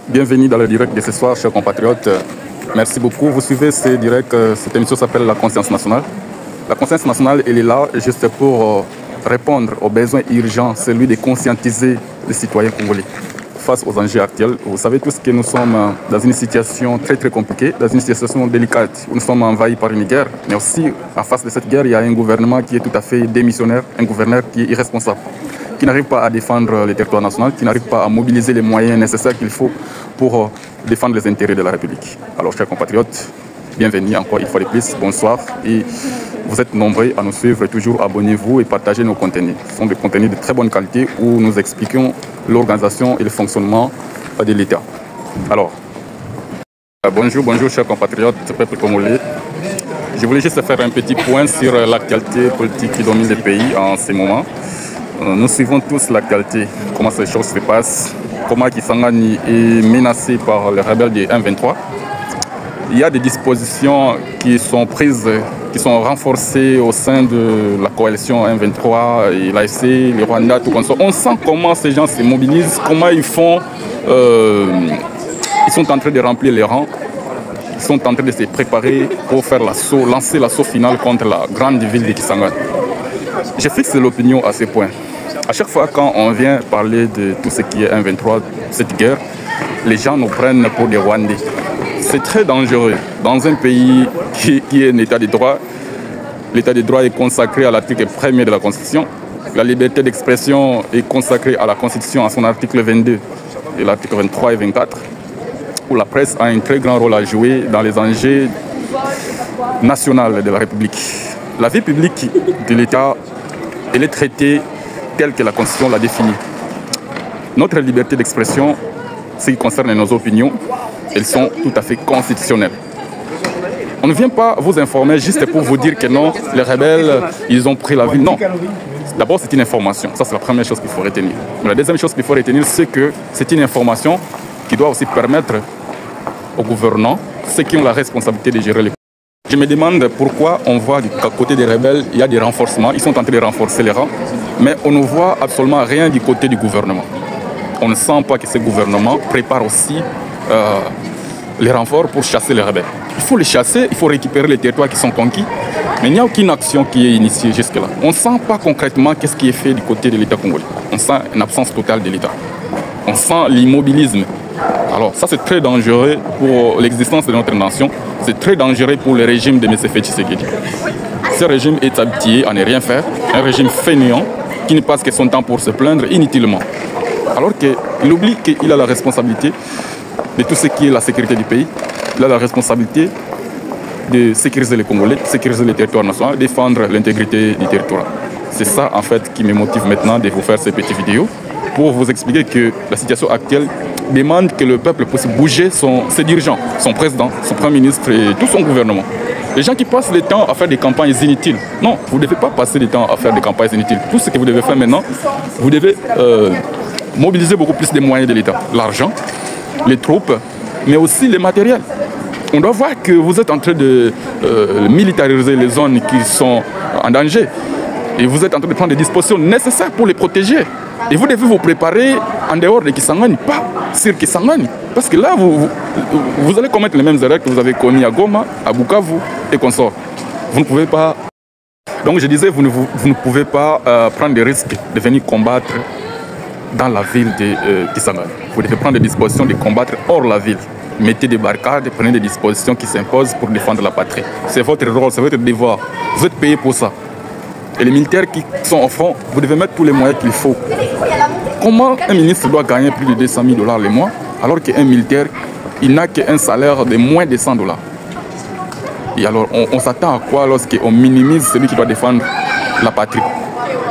Bienvenue dans le direct de ce soir, chers compatriotes. Merci beaucoup. Vous suivez ce direct. Cette émission s'appelle La Conscience nationale. La Conscience nationale, elle est là juste pour répondre aux besoins urgents, celui de conscientiser les citoyens congolais face aux enjeux actuels. Vous savez tous que nous sommes dans une situation très compliquée, dans une situation délicate. Nous sommes envahis par une guerre, mais aussi en face de cette guerre, il y a un gouvernement qui est tout à fait démissionnaire, un gouverneur qui est irresponsable, qui n'arrive pas à défendre le territoire national, qui n'arrive pas à mobiliser les moyens nécessaires qu'il faut pour défendre les intérêts de la République. Alors, chers compatriotes, bienvenue encore une fois de plus, bonsoir. Et vous êtes nombreux à nous suivre, toujours abonnez-vous et partagez nos contenus. Ce sont des contenus de très bonne qualité où nous expliquons l'organisation et le fonctionnement de l'État. Alors, bonjour, chers compatriotes, peuple congolais. Je voulais juste faire un petit point sur l'actualité politique qui domine le pays en ce moment. Nous suivons tous l'actualité, comment ces choses se passent, comment Kisangani est menacé par les rebelles du M23. Il y a des dispositions qui sont prises, qui sont renforcées au sein de la coalition M23 et l'AFC, les Rwandais, tout comme ça. On sent comment ces gens se mobilisent, comment ils font. Ils sont en train de remplir les rangs. Ils sont en train de se préparer pour faire l'assaut, lancer l'assaut final contre la grande ville de Kisangani. Je fixe l'opinion à ce point. À chaque fois quand on vient parler de tout ce qui est M23, cette guerre, les gens nous prennent pour des Rwandais. C'est très dangereux. Dans un pays qui est un état de droit, l'état de droit est consacré à l'article 1er de la Constitution. La liberté d'expression est consacrée à la Constitution, à son article 22 et l'article 23 et 24, où la presse a un très grand rôle à jouer dans les enjeux nationaux de la République. La vie publique de l'État, elle est traitée telle que la Constitution l'a définie. Notre liberté d'expression, ce qui concerne nos opinions, elles sont tout à fait constitutionnelles. On ne vient pas vous informer juste pour vous dire que non, les rebelles, ils ont pris la ville. Non. D'abord, c'est une information. Ça, c'est la première chose qu'il faut retenir. Mais la deuxième chose qu'il faut retenir, c'est que c'est une information qui doit aussi permettre aux gouvernants, ceux qui ont la responsabilité de gérer les. Je me demande pourquoi on voit qu'à côté des rebelles, il y a des renforcements. Ils sont en train de renforcer les rangs, mais on ne voit absolument rien du côté du gouvernement. On ne sent pas que ce gouvernement prépare aussi les renforts pour chasser les rebelles. Il faut les chasser, il faut récupérer les territoires qui sont conquis, mais il n'y a aucune action qui est initiée jusque-là. On ne sent pas concrètement qu'est-ce qui est fait du côté de l'État congolais. On sent une absence totale de l'État. On sent l'immobilisme. Alors ça, c'est très dangereux pour l'existence de notre nation. C'est très dangereux pour le régime de M. Tshisekedi. Ce régime est habitué à ne rien faire, un régime fainéant qui ne passe que son temps pour se plaindre inutilement. Alors qu'il oublie qu'il a la responsabilité de tout ce qui est la sécurité du pays. Il a la responsabilité de sécuriser les Congolais, de sécuriser le territoire national, défendre l'intégrité du territoire. C'est ça en fait qui me motive maintenant de vous faire ces petites vidéos pour vous expliquer que la situation actuelle demande que le peuple puisse bouger ses dirigeants, son président, son premier ministre et tout son gouvernement. Les gens qui passent le temps à faire des campagnes inutiles. Non, vous ne devez pas passer le temps à faire des campagnes inutiles. Tout ce que vous devez faire maintenant, vous devez mobiliser beaucoup plus de moyens de l'État. L'argent, les troupes, mais aussi les matériels. On doit voir que vous êtes en train de militariser les zones qui sont en danger. Et vous êtes en train de prendre des dispositions nécessaires pour les protéger. Et vous devez vous préparer en dehors de Kisangani, pas sur Kisangani. Parce que là, vous allez commettre les mêmes erreurs que vous avez commis à Goma, à Bukavu et consorts. Vous ne pouvez pas. Donc je disais, vous ne pouvez pas prendre des risques de venir combattre dans la ville de Kisangani. Vous devez prendre des dispositions de combattre hors la ville. Mettez des barricades, prenez des dispositions qui s'imposent pour défendre la patrie. C'est votre rôle, c'est votre devoir. Vous êtes payé pour ça. Et les militaires qui sont au front, vous devez mettre tous les moyens qu'il faut. Comment un ministre doit gagner plus de 200 000 $ le mois, alors qu'un militaire, il n'a qu'un salaire de moins de 100 $? Et alors, on s'attend à quoi lorsqu'on minimise celui qui doit défendre la patrie?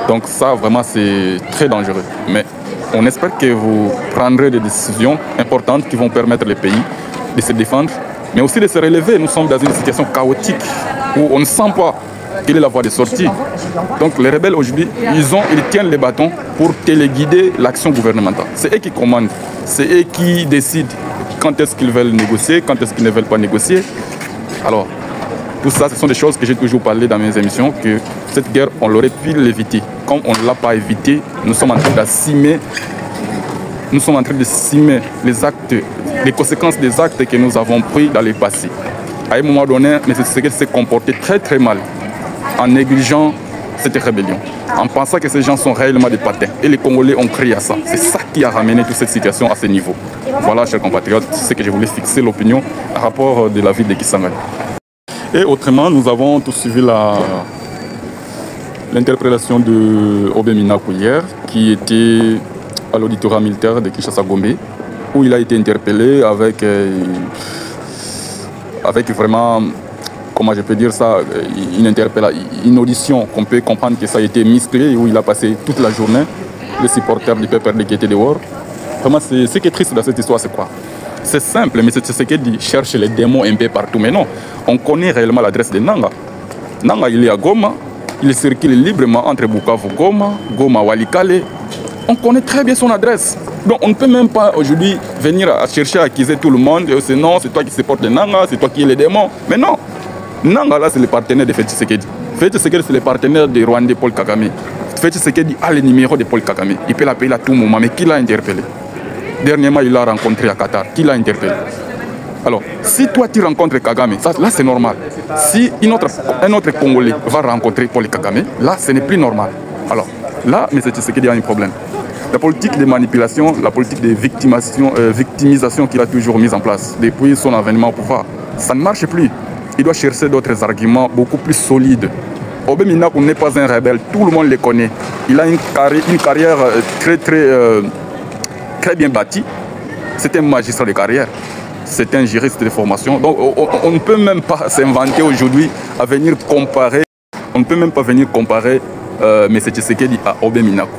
Donc ça, vraiment, c'est très dangereux. Mais on espère que vous prendrez des décisions importantes qui vont permettre au pays de se défendre, mais aussi de se relever. Nous sommes dans une situation chaotique où on ne sent pas quelle est la voie de sortie. Donc les rebelles aujourd'hui, ils tiennent les bâtons pour téléguider l'action gouvernementale. C'est eux qui commandent, c'est eux qui décident quand est-ce qu'ils veulent négocier, quand est-ce qu'ils ne veulent pas négocier. Alors, tout ça, ce sont des choses que j'ai toujours parlé dans mes émissions, que cette guerre, on l'aurait pu l'éviter. Comme on ne l'a pas évité, nous sommes en train d'assumer nous sommes en train de simer les conséquences des actes que nous avons pris dans le passé. À un moment donné, M. Tshisekedi s'est comporté très très mal en négligeant cette rébellion, en pensant que ces gens sont réellement des patins. Et les Congolais ont crié à ça. C'est ça qui a ramené toute cette situation à ce niveau. Voilà, chers compatriotes, c'est ce que je voulais fixer l'opinion à rapport de la ville de Kisangani. Et autrement, nous avons tous suivi l'interpellation de Obé Minakou hier, qui était à l'auditorat militaire de Kinshasa-Gombe, où il a été interpellé avec vraiment, comment je peux dire ça, une audition qu'on peut comprendre que ça a été musclé, où il a passé toute la journée, les supporters du PPRD qui étaient dehors. Vraiment, ce qui est triste dans cette histoire, c'est quoi? C'est simple, mais c'est ce qu'il dit, cherche les démons un peu partout. Mais non, on connaît réellement l'adresse de Nanga. Nanga, il est à Goma, il circule librement entre Bukavu, Goma, Walikale. On connaît très bien son adresse. Donc on ne peut même pas aujourd'hui venir à chercher à accuser tout le monde. C'est non, c'est toi qui supportes Nanga, c'est toi qui es le démon. Mais non, Nanga là c'est le partenaire de Félix Tshisekedi. Félix Tshisekedi c'est le partenaire de Rwandais Paul Kagame. Félix Tshisekedi a le numéro de Paul Kagame. Il peut l'appeler à tout moment, mais qui l'a interpellé? Dernièrement, il l'a rencontré à Qatar. Qui l'a interpellé? Alors, si toi tu rencontres Kagame, ça, là c'est normal. Si un autre Congolais va rencontrer Paul Kagame, là ce n'est plus normal. Alors, là, M. Tshisekedi a un problème. La politique de manipulation, la politique de victimisation qu'il a toujours mise en place depuis son avènement au pouvoir, ça ne marche plus. Il doit chercher d'autres arguments beaucoup plus solides. Obé Minakou n'est pas un rebelle, tout le monde le connaît. Il a une carrière très bien bâtie. C'est un magistrat de carrière, c'est un juriste de formation. Donc on ne peut même pas s'inventer aujourd'hui à venir comparer. On ne peut même pas venir comparer M. Tshisekedi à Obé Minakou.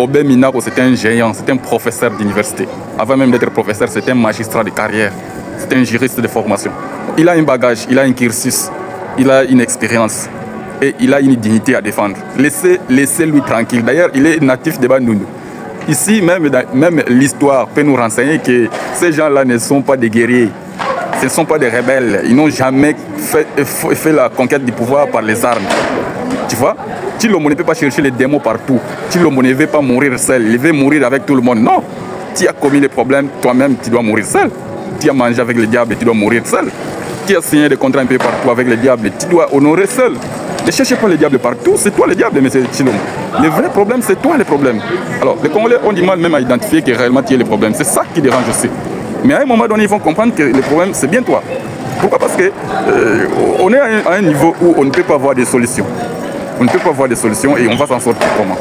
Obé Minakou, c'est un géant, c'est un professeur d'université. Avant même d'être professeur, c'est un magistrat de carrière, c'est un juriste de formation. Il a un bagage, il a un cursus, il a une expérience et il a une dignité à défendre. Laissez-lui tranquille. D'ailleurs, il est natif de Bandundu. Ici, même l'histoire peut nous renseigner que ces gens-là ne sont pas des guerriers, ce ne sont pas des rebelles. Ils n'ont jamais fait la conquête du pouvoir par les armes. Tu vois? Tshilombo ne peut pas chercher les démons partout. Tshilombo ne veut pas mourir seul, il veut mourir avec tout le monde. Non, tu as commis des problèmes, toi-même tu dois mourir seul. Tu as mangé avec le diable, tu dois mourir seul. Tu as signé des contrats un peu partout avec le diable, tu dois honorer seul. Ne cherchez pas le diable partout, c'est toi le diable, M. Tshilombo. Le vrai problème, c'est toi le problème. Alors, les Congolais ont du mal même à identifier que réellement tu es le problème. C'est ça qui dérange aussi. Mais à un moment donné, ils vont comprendre que le problème, c'est bien toi. Pourquoi? Parce qu'on est à un niveau où on ne peut pas avoir des solutions. On ne peut pas avoir des solutions et on va s'en sortir comment?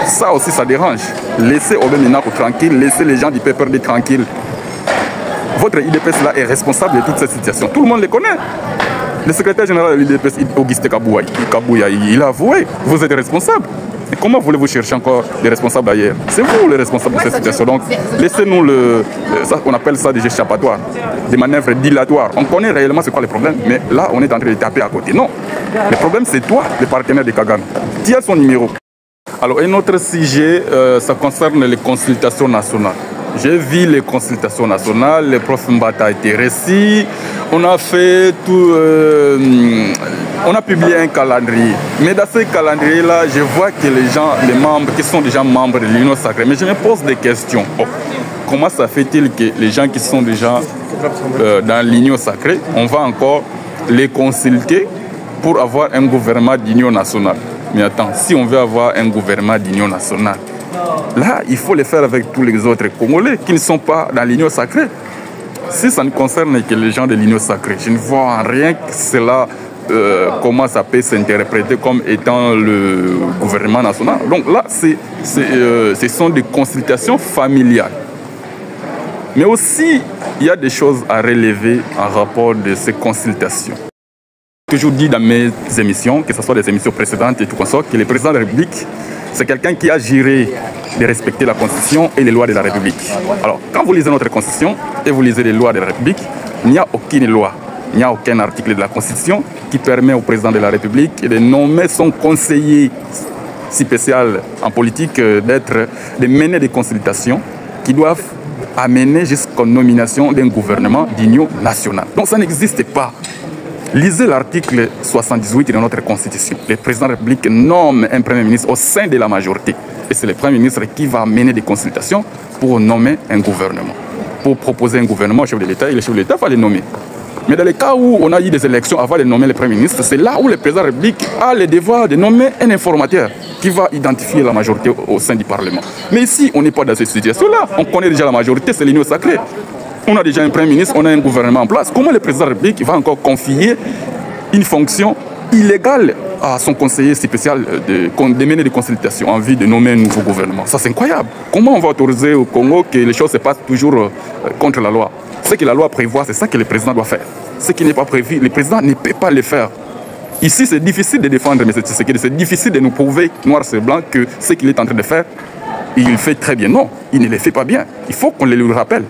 Ça aussi, ça dérange. Laissez Obé Minakou tranquille, laissez les gens du PPRD tranquille. Votre IDPS là est responsable de toute cette situation. Tout le monde le connaît. Le secrétaire général de l'IDPS, Auguste Kabouya, il a avoué, vous êtes responsable. Et comment voulez-vous chercher encore des responsables ailleurs? C'est vous les responsables de cette situation. Donc, laissez-nous on appelle ça des échappatoires, des manœuvres dilatoires. On connaît réellement c'est quoi le problème, mais là, on est en train de taper à côté. Non, le problème, c'est toi, le partenaire de Kagame. Qui a son numéro? Alors, un autre sujet, ça concerne les consultations nationales. J'ai vu les consultations nationales, le prof Mbata a été reçu, on a fait tout, on a publié un calendrier. Mais dans ce calendrier-là, je vois que les membres qui sont déjà membres de l'Union sacrée, mais je me pose des questions. Oh, comment ça fait-il que les gens qui sont déjà dans l'Union sacrée, on va encore les consulter pour avoir un gouvernement d'union nationale? Mais attends, si on veut avoir un gouvernement d'union nationale, là, il faut le faire avec tous les autres Congolais qui ne sont pas dans l'union sacrée. Si ça ne concerne que les gens de l'union sacrée, je ne vois en rien que cela, comment ça peut s'interpréter comme étant le gouvernement national. Donc là, ce sont des consultations familiales. Mais aussi, il y a des choses à relever en rapport de ces consultations. J'ai toujours dit dans mes émissions, que ce soit des émissions précédentes et tout consort, que le président de la République, c'est quelqu'un qui a juré de respecter la Constitution et les lois de la République. Alors, quand vous lisez notre Constitution et vous lisez les lois de la République, il n'y a aucune loi, il n'y a aucun article de la Constitution qui permet au président de la République de nommer son conseiller spécial en politique de mener des consultations qui doivent amener jusqu'à nomination d'un gouvernement d'union nationale. Donc ça n'existe pas. Lisez l'article 78 de notre Constitution. Le président de la République nomme un Premier ministre au sein de la majorité. Et c'est le Premier ministre qui va mener des consultations pour nommer un gouvernement. Pour proposer un gouvernement au chef de l'État, et le chef de l'État va les nommer. Mais dans les cas où on a eu des élections avant de nommer le Premier ministre, c'est là où le président de la République a le devoir de nommer un informateur qui va identifier la majorité au sein du Parlement. Mais ici, on n'est pas dans cette situation-là. On connaît déjà la majorité, c'est l'union sacrée. On a déjà un Premier ministre, on a un gouvernement en place. Comment le président de la République va encore confier une fonction illégale à son conseiller spécial de mener des consultations en vue de nommer un nouveau gouvernement? Ça, c'est incroyable. Comment on va autoriser au Congo que les choses se passent toujours contre la loi? Ce que la loi prévoit, c'est ça que le président doit faire. Ce qui n'est pas prévu, le président ne peut pas le faire. Ici, c'est difficile de défendre M. Tshisekedi. C'est difficile de nous prouver, noir sur blanc, que ce qu'il est en train de faire, il fait très bien. Non, il ne le fait pas bien. Il faut qu'on le lui rappelle.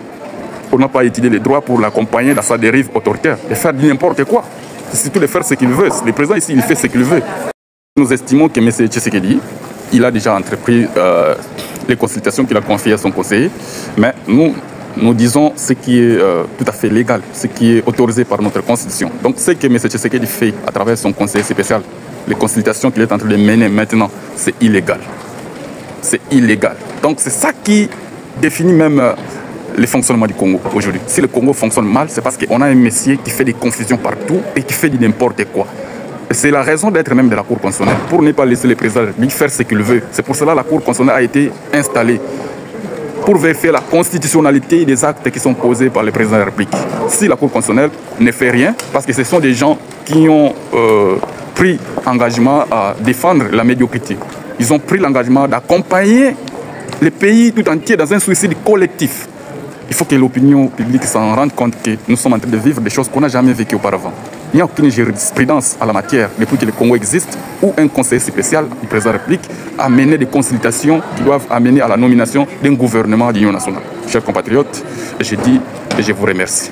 On n'a pas étudié les droits pour l'accompagner dans sa dérive autoritaire, de faire n'importe quoi. C'est surtout de faire ce qu'il veut. Le président ici, il fait ce qu'il veut. Nous estimons que M. Tshisekedi, il a déjà entrepris les consultations qu'il a confiées à son conseiller, mais nous disons ce qui est tout à fait légal, ce qui est autorisé par notre constitution. Donc ce que M. Tshisekedi fait à travers son conseiller spécial, les consultations qu'il est en train de mener maintenant, c'est illégal. C'est illégal. Donc c'est ça qui définit même le fonctionnement du Congo aujourd'hui. Si le Congo fonctionne mal, c'est parce qu'on a un messier qui fait des confusions partout et qui fait du n'importe quoi. C'est la raison d'être même de la Cour constitutionnelle, pour ne pas laisser le président de la République faire ce qu'il veut. C'est pour cela que la Cour constitutionnelle a été installée, pour vérifier la constitutionnalité des actes qui sont posés par le président de la République. Si la Cour constitutionnelle ne fait rien, parce que ce sont des gens qui ont pris engagement à défendre la médiocrité, ils ont pris l'engagement d'accompagner le pays tout entier dans un suicide collectif. Il faut que l'opinion publique s'en rende compte que nous sommes en train de vivre des choses qu'on n'a jamais vécues auparavant. Il n'y a aucune jurisprudence à la matière depuis que le Congo existe, où un conseiller spécial du président de la République a mené des consultations qui doivent amener à la nomination d'un gouvernement d'union nationale. Chers compatriotes, je dis et je vous remercie.